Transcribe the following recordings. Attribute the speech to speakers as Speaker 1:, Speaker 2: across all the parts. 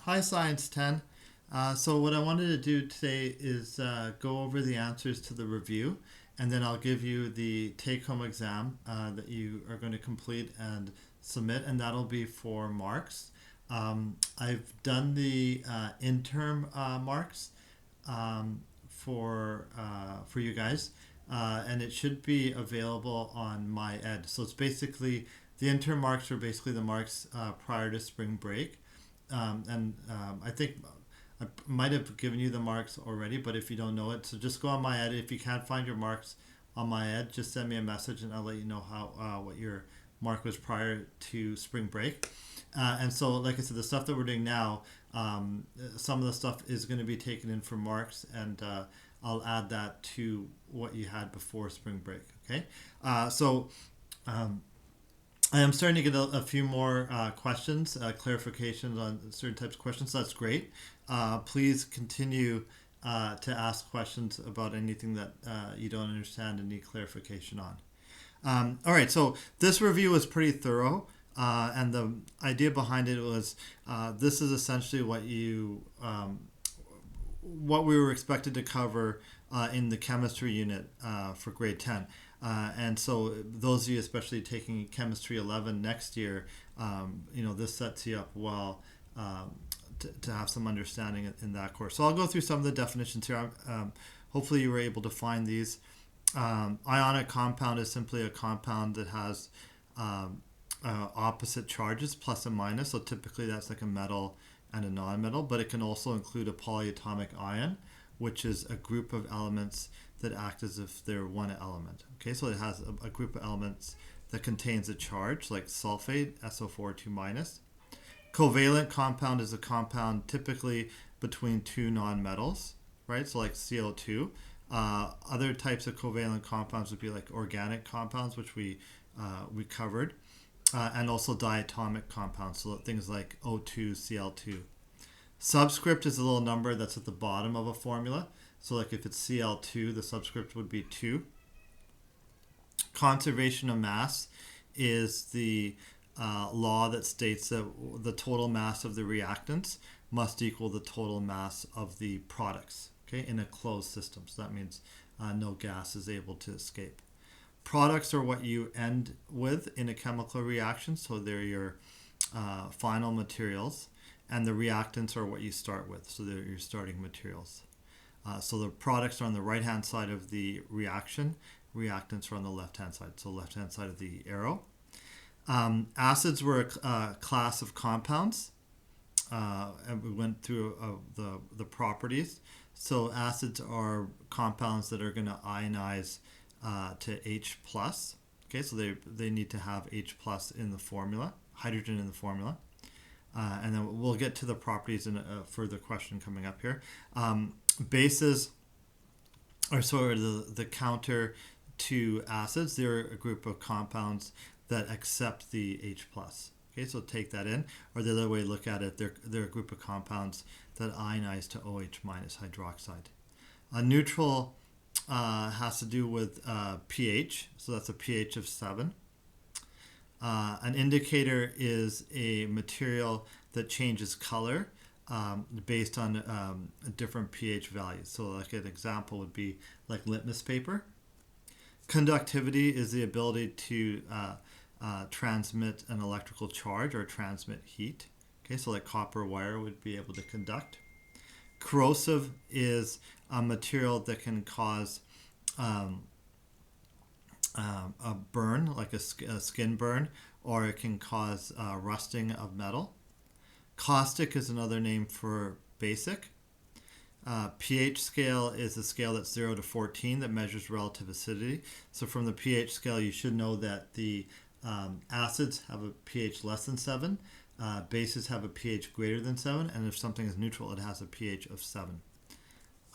Speaker 1: Hi, Science 10. So what I wanted to do today is go over the answers to the review, and then I'll give you the take-home exam that you are going to complete and submit, and that'll be for marks. I've done the interim marks for you guys, and it should be available on my ed. So it's basically the interim marks are basically the marks prior to spring break. I think I might have given you the marks already, but if you don't know it, so just go on my ed. If you can't find your marks on my ed, just send me a message and I'll let you know how what your mark was prior to spring break. And so, like I said, the stuff that we're doing now, some of the stuff is going to be taken in for marks, and I'll add that to what you had before spring break. Okay, so. I am starting to get a few more questions, clarifications on certain types of questions. So that's great. Please continue to ask questions about anything that you don't understand and need clarification on. All right, so this review was pretty thorough, and the idea behind it was this is essentially what we were expected to cover in the chemistry unit for grade 10. And so those of you especially taking chemistry 11 next year, this sets you up well to have some understanding in that course. So I'll go through some of the definitions here. Hopefully you were able to find these. Ionic compound is simply a compound that has opposite charges, plus and minus. So typically that's like a metal and a non-metal, but it can also include a polyatomic ion, which is a group of elements that act as if they're one element. Okay, so it has a group of elements that contains a charge, like sulfate, SO4 2 minus. Covalent compound is a compound typically between two nonmetals, right? So like CO2. Other types of covalent compounds would be like organic compounds, which we covered, and also diatomic compounds, so things like O2, Cl2. Subscript is a little number that's at the bottom of a formula. So like if it's Cl2, the subscript would be 2. Conservation of mass is the law that states that the total mass of the reactants must equal the total mass of the products, okay, in a closed system. So that means no gas is able to escape. Products are what you end with in a chemical reaction, so they're your final materials, and the reactants are what you start with, so they're your starting materials. So the products are on the right-hand side of the reaction. Reactants are on the left-hand side, so left-hand side of the arrow. Acids were a class of compounds, and we went through the properties. So acids are compounds that are going to ionize to H+. Okay, so they need to have H+ in the formula, hydrogen in the formula. And then we'll get to the properties in a further question coming up here. Bases are sort of the counter to acids. They're a group of compounds that accept the H+. Okay, so take that in. Or the other way to look at it, they're a group of compounds that ionize to OH- hydroxide. A neutral has to do with pH, so that's a pH of 7. An indicator is a material that changes color based on different pH values. So like an example would be like litmus paper. Conductivity is the ability to transmit an electrical charge or transmit heat. Okay, so like copper wire would be able to conduct. Corrosive is a material that can cause a burn, like a skin burn, or it can cause rusting of metal. Caustic is another name for basic. pH scale is a scale that's 0 to 14 that measures relative acidity. So from the pH scale, you should know that the acids have a pH less than 7, bases have a pH greater than 7, and if something is neutral, it has a pH of 7.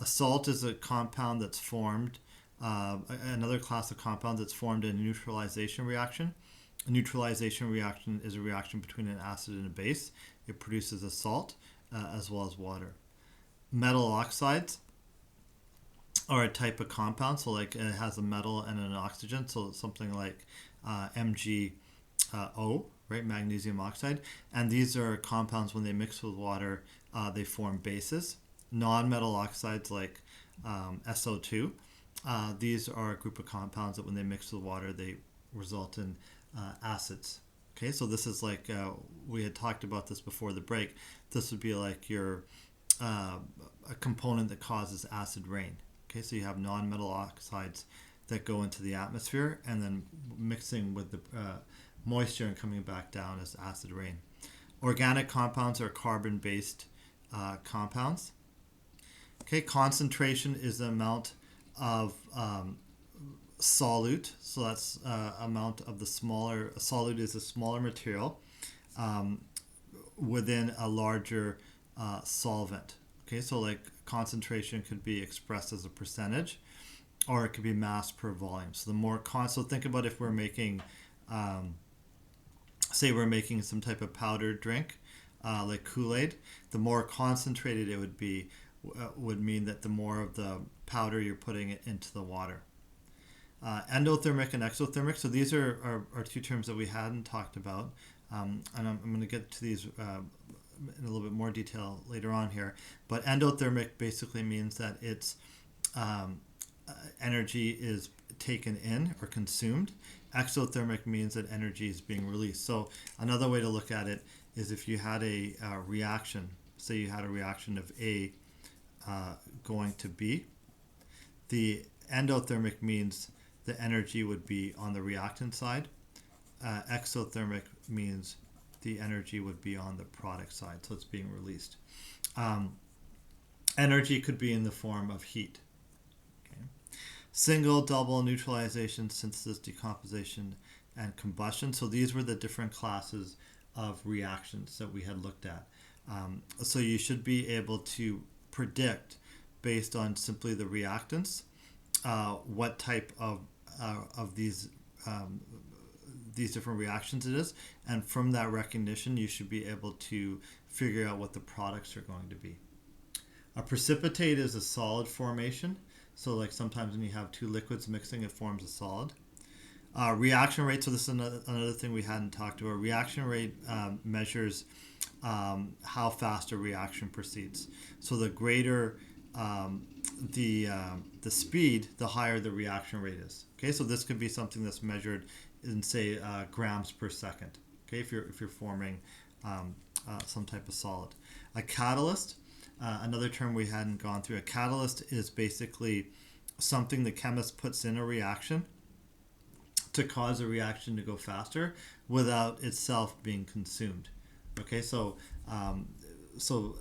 Speaker 1: A salt is a compound that's formed, another class of compound that's formed in a neutralization reaction. A neutralization reaction is a reaction between an acid and a base. It produces a salt as well as water. Metal oxides are a type of compound, so like it has a metal and an oxygen, so something like MgO, right? Magnesium oxide. And these are compounds, when they mix with water, they form bases. Non-metal oxides like SO2, these are a group of compounds that when they mix with water, they result in acids. Okay, so this is like, we had talked about this before the break. This would be like your a component that causes acid rain. Okay, so you have non-metal oxides that go into the atmosphere and then mixing with the moisture and coming back down as acid rain. Organic compounds are carbon-based compounds. Okay, concentration is the amount of solute. So that's amount of the smaller, solute is a smaller material within a larger solvent. Okay, so like concentration could be expressed as a percentage, or it could be mass per volume. So the more so think about if we're making, say we're making some type of powdered drink, like Kool-Aid, the more concentrated it would be, would mean that the more of the powder you're putting it into the water. Endothermic and exothermic. So these are two terms that we hadn't talked about, and I'm going to get to these in a little bit more detail later on here. But endothermic basically means that it's energy is taken in or consumed. Exothermic means that energy is being released. So another way to look at it is if you had a reaction, say you had a reaction of A going to B, the endothermic means the energy would be on the reactant side. Exothermic means the energy would be on the product side, so it's being released. Energy could be in the form of heat. Okay. Single, double, neutralization, synthesis, decomposition, and combustion. So these were the different classes of reactions that we had looked at. So you should be able to predict, based on simply the reactants, what type of these different reactions it is, and from that recognition you should be able to figure out what the products are going to be. A precipitate is a solid formation, so like sometimes when you have two liquids mixing, it forms a solid. Reaction rate, so this is another thing we hadn't talked about. Reaction rate measures how fast a reaction proceeds. So the greater the speed, the higher the reaction rate is. Okay, so this could be something that's measured in, say, grams per second. Okay, if you're forming some type of solid. A catalyst, another term we hadn't gone through. A catalyst is basically something the chemist puts in a reaction to cause a reaction to go faster without itself being consumed. Okay, so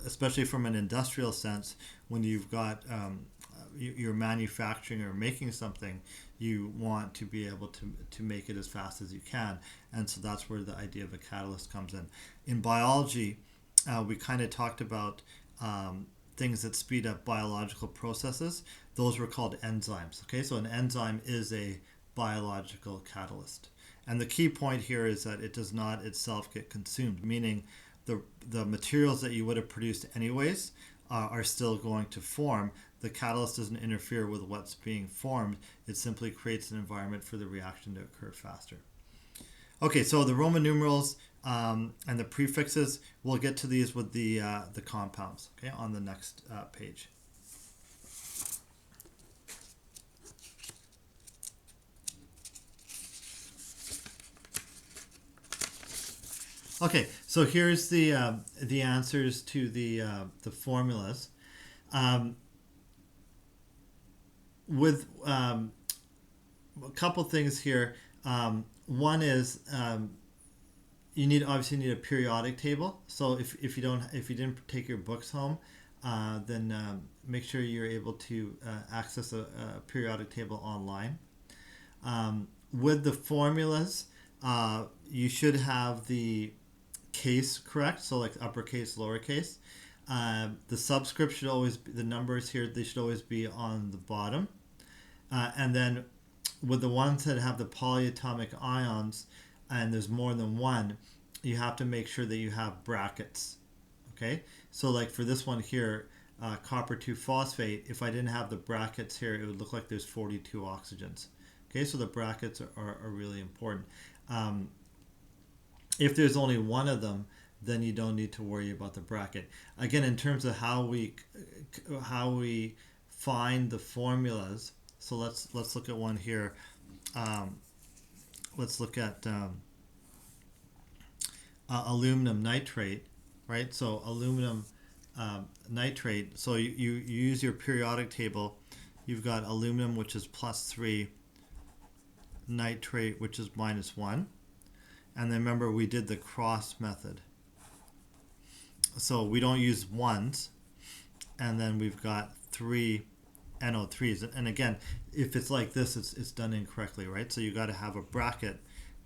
Speaker 1: especially from an industrial sense, when you've got you're manufacturing or making something, you want to be able to make it as fast as you can, and so that's where the idea of a catalyst comes in. In biology, we kind of talked about things that speed up biological processes. Those were called enzymes. Okay, so an enzyme is a biological catalyst, and the key point here is that it does not itself get consumed, meaning the materials that you would have produced anyways are still going to form. The catalyst doesn't interfere with what's being formed. It simply creates an environment for the reaction to occur faster. Okay, so the Roman numerals and the prefixes, we'll get to these with the compounds, okay, on the next page. Okay, so here's the answers to the formulas. With a couple things here. One is you obviously need a periodic table. So if you didn't take your books home, then make sure you're able to access a periodic table online. With the formulas, you should have the case correct, so like uppercase, lowercase. The subscript should always be, the numbers here, they should always be on the bottom. And then with the ones that have the polyatomic ions, and there's more than one, you have to make sure that you have brackets. Okay, so like for this one here, copper 2 phosphate, if I didn't have the brackets here, it would look like there's 42 oxygens. Okay, so the brackets are really important. If there's only one of them, then you don't need to worry about the bracket. Again, in terms of how we find the formulas, so let's look at one here. Let's look at aluminum nitrate, right? So aluminum nitrate. So you use your periodic table. You've got aluminum, which is +3, nitrate, which is -1. And then remember, we did the cross method. So we don't use ones. And then we've got 3 NO3s. And again, if it's like this, it's done incorrectly, right? So you got to have a bracket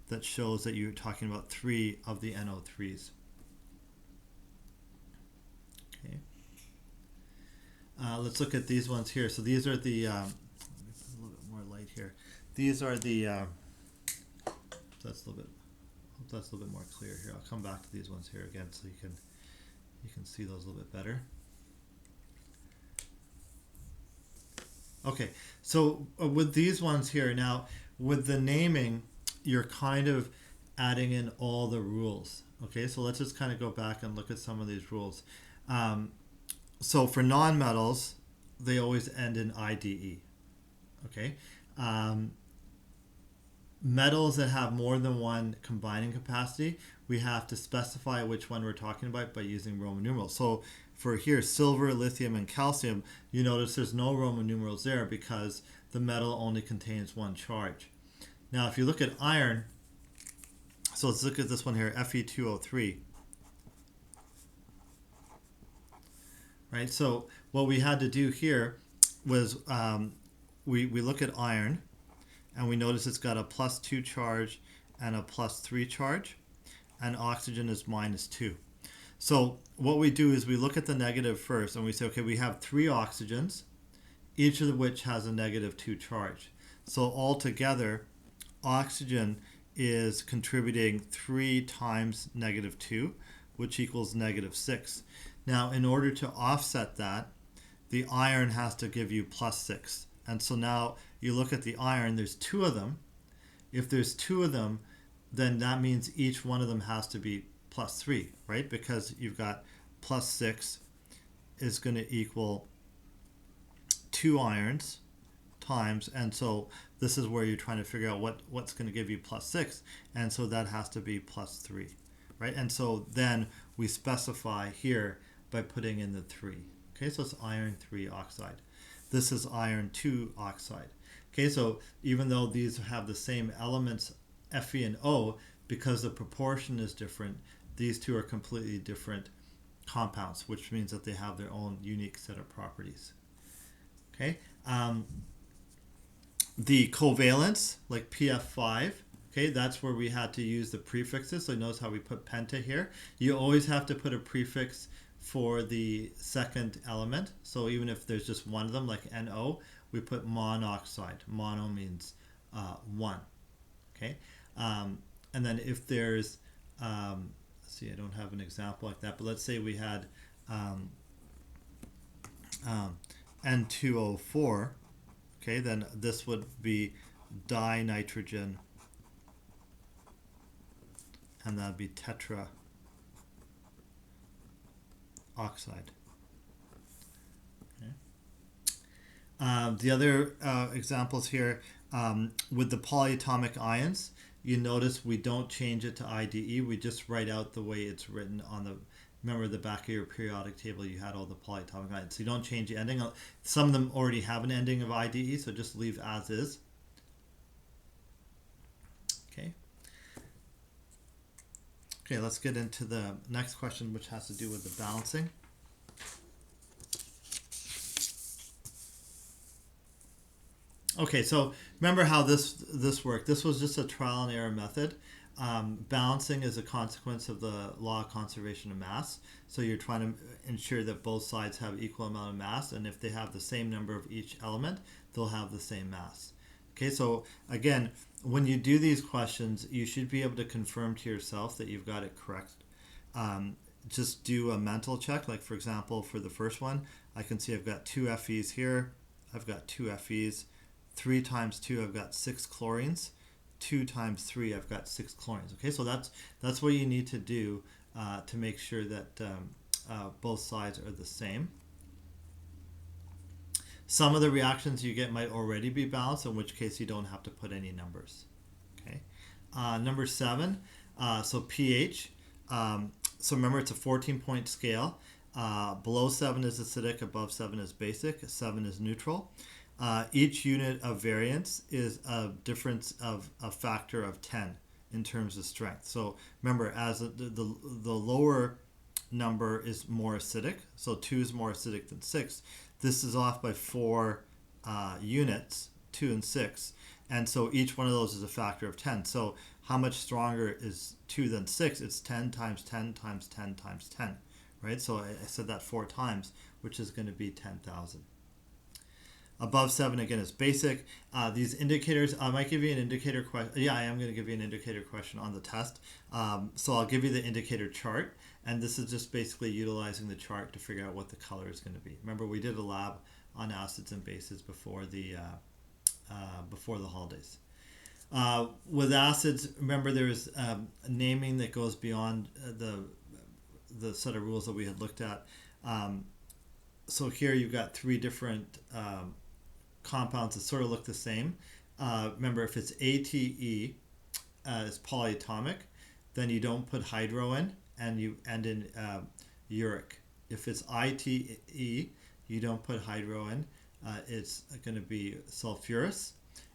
Speaker 1: that shows that you're talking about 3 of the NO3s. Okay. Let's look at these ones here. So these are the, a little bit more light here. These are the, that's a little bit more clear here. I'll come back to these ones here again so you can see those a little bit better. Okay, so with these ones here now, with the naming, you're kind of adding in all the rules. Okay, so let's just kind of go back and look at some of these rules. So for nonmetals, they always end in IDE. Okay. Metals that have more than one combining capacity, we have to specify which one we're talking about by using Roman numerals. So for here, silver, lithium, and calcium, you notice there's no Roman numerals there because the metal only contains one charge. Now, if you look at iron, so let's look at this one here, Fe2O3. Right, so what we had to do here was we look at iron, and we notice it's got a +2 charge and a +3 charge, and oxygen is -2. So what we do is we look at the negative first, and we say, okay, we have 3 oxygens, each of which has a -2 charge. So altogether, oxygen is contributing 3 times -2, which equals -6. Now, in order to offset that, the iron has to give you +6. And so now you look at the iron, there's 2 of them. If there's 2 of them, then that means each one of them has to be +3, right? Because you've got +6 is going to equal 2 irons times, and so this is where you're trying to figure out what's going to give you +6, and so that has to be +3, right? And so then we specify here by putting in the 3. Okay, so it's iron 3 oxide. This is iron 2 oxide. Okay, so even though these have the same elements, Fe and O, because the proportion is different, these two are completely different compounds, which means that they have their own unique set of properties. Okay, the covalence, like PF5, okay, that's where we had to use the prefixes. So notice how we put penta here. You always have to put a prefix for the second element. So even if there's just one of them, like NO, we put monoxide. Mono means 1. Okay, and then if there's, let's see, I don't have an example like that, but let's say we had N2O4, okay, then this would be dinitrogen, and that would be tetra oxide. Okay. The other examples here, with the polyatomic ions, you notice we don't change it to IDE, we just write out the way it's written on the, remember the back of your periodic table you had all the polyatomic ions, so you don't change the ending. Some of them already have an ending of IDE, so just leave as is. Okay. Okay, let's get into the next question, which has to do with the balancing. Okay, so remember how this worked. This was just a trial and error method. Balancing is a consequence of the law of conservation of mass. So you're trying to ensure that both sides have equal amount of mass, and if they have the same number of each element, they'll have the same mass. Okay, so again, when you do these questions, you should be able to confirm to yourself that you've got it correct. Just do a mental check. Like for example, for the first one, I can see I've got 2 Fe's here. I've got 2 Fe's. 3 times 2, I've got 6 chlorines. 2 times 3, I've got 6 chlorines. Okay, so that's what you need to do to make sure that both sides are the same. Some of the reactions you get might already be balanced, in which case you don't have to put any numbers. Okay. Number 7, so pH. So remember, it's a 14-point scale. Below 7 is acidic, above 7 is basic, 7 is neutral. Each unit of variance is a difference of a factor of 10 in terms of strength. So remember, as the lower number is more acidic, so 2 is more acidic than 6. This is off by 4 units, 2 and 6. And so each one of those is a factor of 10. So how much stronger is 2 than 6? It's 10 times 10 times 10 times 10, right? So I said that 4 times, which is going to be 10,000. Above 7, again, is basic. These indicators, I might give you an indicator question. Yeah, I am going to give you an indicator question on the test. So I'll give you the indicator chart. And this is just basically utilizing the chart to figure out what the color is going to be. Remember, we did a lab on acids and bases before the holidays. With acids, remember, there's naming that goes beyond the set of rules that we had looked at. So here you've got 3 different compounds that sort of look the same. Remember, if it's ATE, it's polyatomic, then you don't put hydro in, and you end in uric. If it's ITE, you don't put hydro in, it's going to be sulfurous.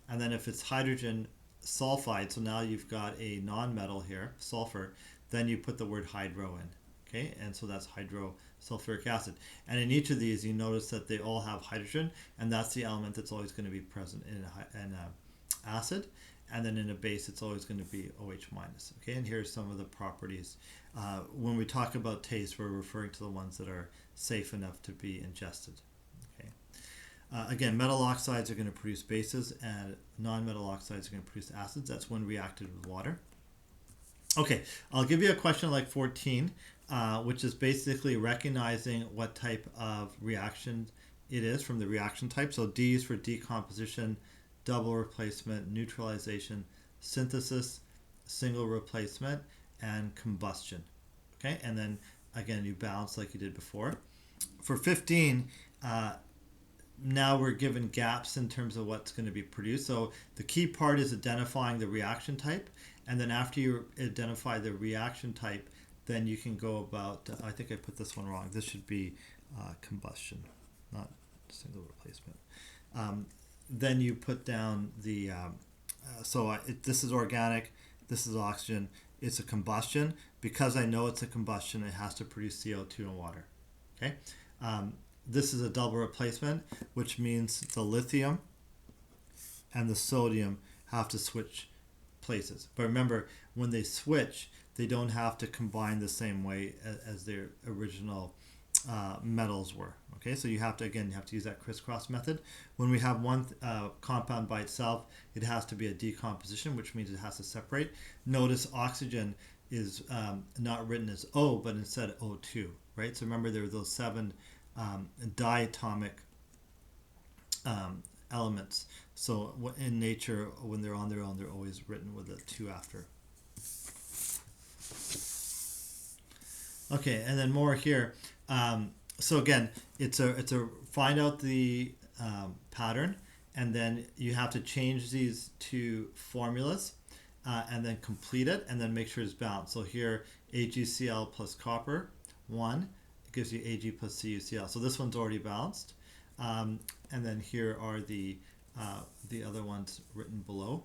Speaker 1: And then if it's hydrogen sulfide, so now you've got a non-metal here, sulfur, then you put the word hydro in. Okay, and so that's hydrosulfuric acid. And in each of these, you notice that they all have hydrogen, and that's the element that's always going to be present in an acid. And then in a base, it's always going to be OH minus. Okay, and here's some of the properties. When we talk about taste, we're referring to the ones that are safe enough to be ingested. Okay. Again, metal oxides are going to produce bases, and non-metal oxides are going to produce acids. That's when reacted with water. Okay, I'll give you a question like 14, which is basically recognizing what type of reaction it is from the reaction type. So D is for decomposition, double replacement, neutralization, synthesis, single replacement, and combustion. Okay, and then again, you balance like you did before. For 15, now we're given gaps in terms of what's going to be produced. So the key part is identifying the reaction type, and then after you identify the reaction type, then you can go about, I think I put this one wrong. This should be combustion, not single replacement. Then you put down the, this is organic, this is oxygen, it's a combustion. Because I know it's a combustion, it has to produce CO2 and water. Okay. This is a double replacement, which means the lithium and the sodium have to switch places. But remember, when they switch, they don't have to combine the same way as their original metals were. Okay, so you have to use that crisscross method. When we have one compound by itself, it has to be a decomposition, which means it has to separate. Notice oxygen is not written as O, but instead O2, right? So remember, there are those 7 diatomic elements. So in nature, when they're on their own, they're always written with a 2 after. Okay, and then more here. So again, it's a find out the pattern, and then you have to change these to formulas, and then complete it, and then make sure it's balanced. So here, AgCl plus copper 1 gives you Ag plus CuCl. So this one's already balanced, and then here are the other ones written below.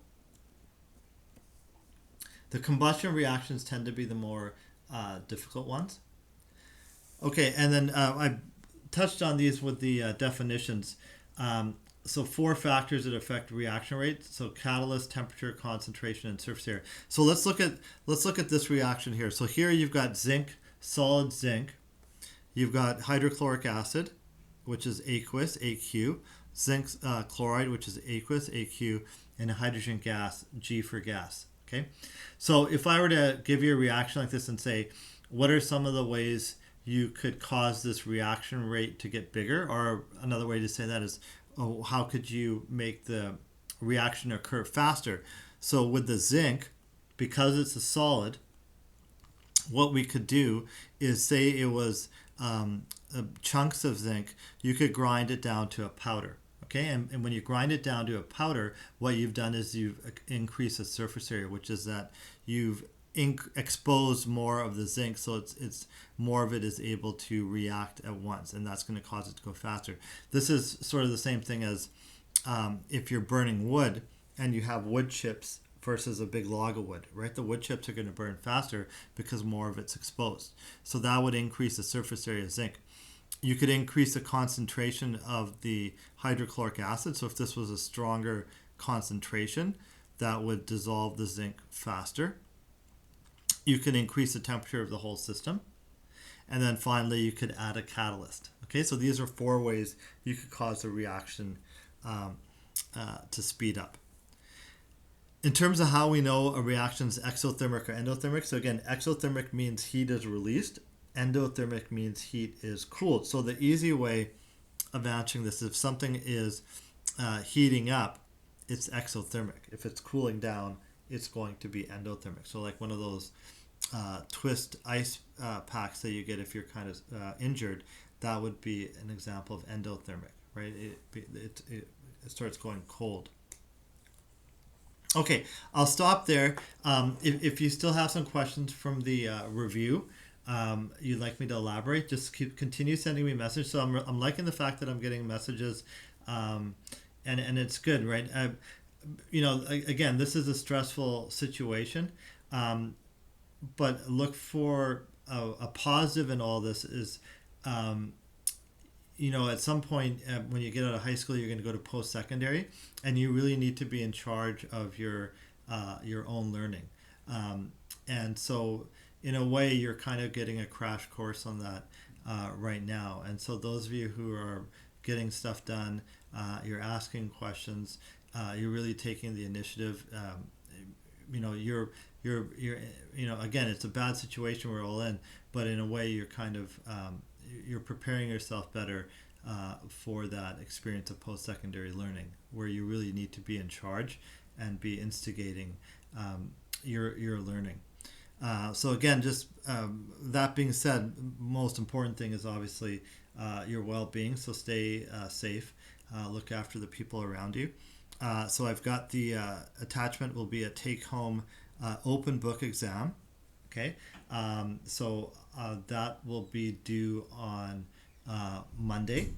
Speaker 1: The combustion reactions tend to be the more difficult ones. Okay, and then I touched on these with the definitions. So 4 factors that affect reaction rate. So catalyst, temperature, concentration, and surface area. So let's look at this reaction here. So here you've got zinc, solid zinc. You've got hydrochloric acid, which is aqueous, AQ. Zinc chloride, which is aqueous, AQ, and hydrogen gas, G for gas. Okay, so if I were to give you a reaction like this and say, what are some of the ways you could cause this reaction rate to get bigger? Or another way to say that is, how could you make the reaction occur faster? So with the zinc, because it's a solid, what we could do is say it was chunks of zinc, you could grind it down to a powder. Okay, and when you grind it down to a powder, what you've done is you've increased the surface area, which is that you've exposed more of the zinc, so it's more of it is able to react at once, and that's going to cause it to go faster. This is sort of the same thing as if you're burning wood and you have wood chips versus a big log of wood, right? The wood chips are going to burn faster because more of it's exposed. So that would increase the surface area of zinc. You could increase the concentration of the hydrochloric acid. So if this was a stronger concentration, that would dissolve the zinc faster. You can increase the temperature of the whole system. And then finally, you could add a catalyst. Okay, so these are 4 ways you could cause a reaction to speed up. In terms of how we know a reaction is exothermic or endothermic, so again, exothermic means heat is released. Endothermic means heat is cooled. So the easy way of answering this is if something is heating up, it's exothermic. If it's cooling down, it's going to be endothermic. So like one of those twist ice packs that you get if you're kind of injured, that would be an example of endothermic, right? It starts going cold. Okay, I'll stop there. If you still have some questions from the review, you'd like me to elaborate, just continue sending me messages. So I'm liking the fact that I'm getting messages, and it's good, right? Again, this is a stressful situation, but look for a positive in all this is, at some point when you get out of high school, you're going to go to post-secondary, and you really need to be in charge of your own learning. And so in a way, you're kind of getting a crash course on that right now. And so those of you who are getting stuff done, you're asking questions, you're really taking the initiative. You're again, it's a bad situation we're all in, but in a way, you're kind of you're preparing yourself better for that experience of post-secondary learning, where you really need to be in charge and be instigating your learning. So again, just that being said, most important thing is obviously your well-being. So stay safe, look after the people around you. So I've got the attachment will be a take-home open book exam. Okay, so that will be due on Monday.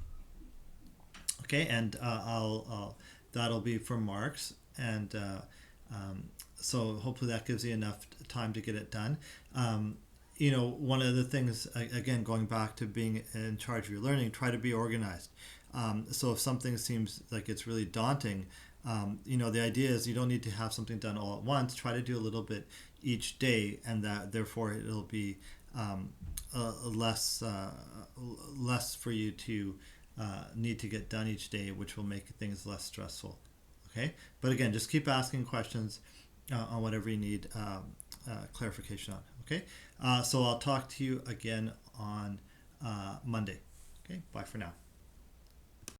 Speaker 1: Okay, and that'll be for marks, and so hopefully that gives you enough time to get it done. One of the things, again, going back to being in charge of your learning, try to be organized. So if something seems like it's really daunting, the idea is you don't need to have something done all at once. Try to do a little bit each day, and that therefore it'll be less for you to need to get done each day, which will make things less stressful. Okay, but again, just keep asking questions on whatever you need clarification on. Okay, so I'll talk to you again on Monday. Okay, bye for now.